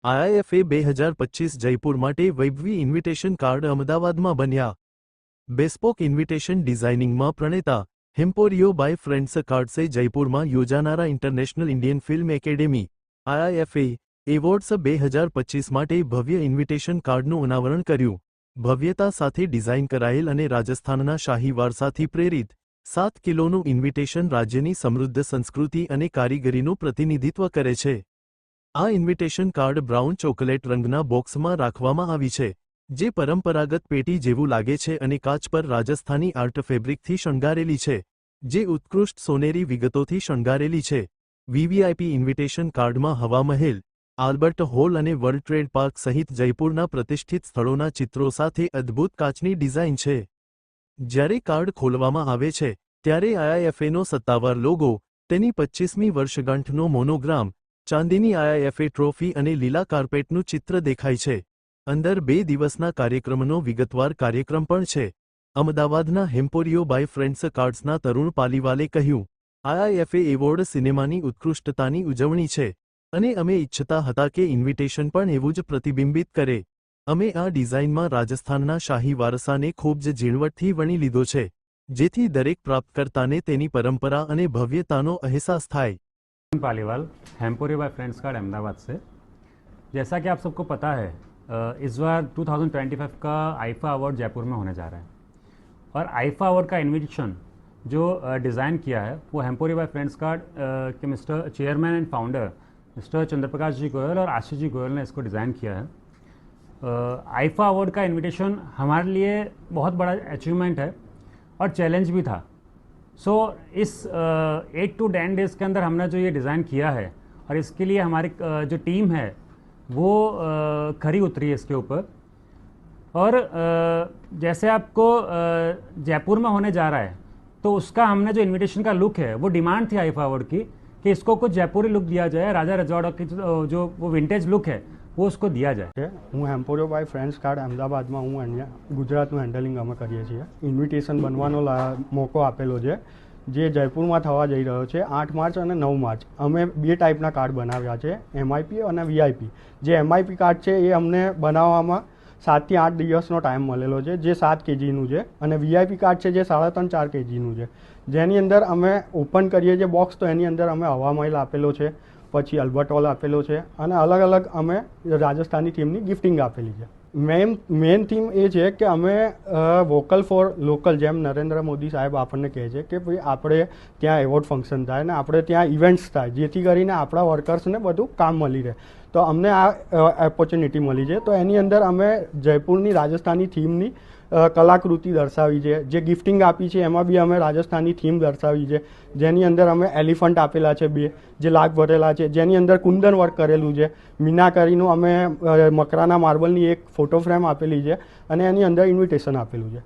IIFA 2025 Jaipur માટે વૈભવી invitation card અમદાવાદમાં બન્યા. બેસ્પોક ઇન્વિટેશન ડિઝાઇનિંગમાં પ્રણેતા હેમ્પોરિયો બાય ફ્રેન્ડ્સ કાર્ડ્સે જયપુરમાં યોજાનારા international Indian film academy IIFA awards 2025 માટે ભવ્ય ઇન્વિટેશન કાર્ડનું અનાવરણ કર્યું. ભવ્યતા સાથે ડિઝાઇન કરાયેલ અને રાજસ્થાનના શાહી વારસાથી પ્રેરિત 7 કિલોનું ઇન્વિટેશન રાજ્યની સમૃદ્ધ સંસ્કૃતિ અને કારીગરીનું પ્રતિનિધિત્વ કરે છે. આ ઇન્વિટેશન કાર્ડ બ્રાઉન ચોકલેટ રંગના બોક્સમાં રાખવામાં આવી છે, જે પરંપરાગત પેટી જેવું લાગે છે અને કાચ પર રાજસ્થાની આર્ટ ફેબ્રિકથી શણગારેલી છે, જે ઉત્કૃષ્ટ સોનેરી વિગતોથી શણગારેલી છે. વીવીઆઈપી ઇન્વિટેશન કાર્ડમાં હવા મહેલ, આલ્બર્ટ હોલ અને વર્લ્ડ ટ્રેડ પાર્ક સહિત જયપુરના પ્રતિષ્ઠિત સ્થળોના ચિત્રો સાથે અદ્ભુત કાચની ડિઝાઇન છે. જ્યારે કાર્ડ ખોલવામાં આવે છે, ત્યારે IIFAનો સત્તાવાર લોગો, તેની 25મી વર્ષગાંઠનો મોનોગ્રામ, ચાંદીની IIFA ટ્રોફી અને લીલા કાર્પેટનું ચિત્ર દેખાય છે. અંદર 2 દિવસના કાર્યક્રમનો વિગતવાર કાર્યક્રમ પણ છે. અમદાવાદના હેમ્પોરિયો બાય ફ્રેન્ડ્સ કાર્ડ્સના તરુણ પાલીવાલે કહ્યું, IIFA એવોર્ડ સિનેમાની ઉત્કૃષ્ટતાની ઉજવણી છે, અને અમે ઇચ્છતા હતા કે ઇન્વિટેશન પણ એવું જ પ્રતિબિંબિત કરે. અમે આ ડિઝાઇનમાં રાજસ્થાનના શાહી વારસાને ખૂબ જ ઝીણવટથી વણી લીધો છે, જેથી દરેક પ્રાપ્તકર્તાને તેની પરંપરા અને ભવ્યતાનો અહેસાસ થાય. Paliwal Hemporio by friends card Ahmedabad से। जैसा कि आप सबको पता है, इस बार 2025 का आईफा अवार्ड जयपुर में होने जा रहा है और आईफा अवार्ड का इन्विटेशन जो डिज़ाइन किया है वो हेम्पोरियो बाय फ्रेंड्स कार्ड के mister chairman and founder mister Chandraprakash ji Goyal और आशीष जी गोयल ने इसको डिज़ाइन किया है। आईफा अवार्ड का इन्विटेशन हमारे लिए बहुत बड़ा अचीवमेंट है और चैलेंज भी था। इस 8 to 10 डेज़ के अंदर हमने जो ये डिज़ाइन किया है और इसके लिए हमारी जो टीम है वो खरी उतरी है इसके ऊपर। और जैसे आपको जयपुर में होने जा रहा है, तो उसका हमने जो इनविटेशन का लुक है वो डिमांड थी आईफा अवार्ड की कि इसको कुछ जयपुरी लुक दिया जाए, राजा रजवाड़ा की जो वो विंटेज लुक है वो उसको दिया जाए। હું હેમ્પોરિયો બાય ફ્રેન્ડ્સ કાર્ડ અમદાવાદમાં હું અહીંયા ગુજરાતનું હેન્ડલિંગ અમે કરીએ છીએ. ઇન્વિટેશન બનવાનો મોકો આપેલો છે, જે જયપુરમાં થવા જઈ રહ્યો છે 8 માર્ચ અને 9 માર્ચ. અમે 2 ટાઈપના કાર્ડ બનાવ્યા છે, MIP અને VIP. જે MIP કાર્ડ છે એ અમને બનાવવામાં 7 થી 8 દિવસનો ટાઈમ મળેલો છે, જે 7 kgનું છે, અને VIP કાર્ડ છે જે 3.5-4 kgનું છે, જેની અંદર અમે ઓપન કરીએ છીએ બોક્સ તો એની અંદર અમે હવા મહેલ આપેલો છે, પછી અલ્બર્ટ હોલ આપેલો છે, અને અલગ અલગ અમે રાજસ્થાની થીમની ગિફ્ટિંગ આપેલી છે. મેઇન થીમ એ છે કે અમે વોકલ ફોર લોકલ, જેમ નરેન્દ્ર મોદી સાહેબ આપણને કહે છે કે ભાઈ આપણે ત્યાં એવોર્ડ ફંક્શન થાય ને આપણે ત્યાં ઇવેન્ટ્સ થાય, જેથી કરીને આપણા વર્કર્સને બધું કામ મળી રહે. તો અમને આ ઓપોર્ચ્યુનિટી મળી છે, તો એની અંદર અમે જયપુરની રાજસ્થાની થીમની કલાકૃતિ દર્શાવી છે. જે ગિફ્ટિંગ આપી છે એમાં બી અમે રાજસ્થાની થીમ દર્શાવી છે, જેની અંદર અમે એલિફન્ટ આપેલા છે 2, જે લાગ ભરેલા છે, જેની અંદર કુંદન વર્ક કરેલું છે. મીનાકારીનું અમે મકરાના માર્બલની એક ફોટો ફ્રેમ આપેલી છે, અને એની અંદર ઇન્વિટેશન આપેલું છે.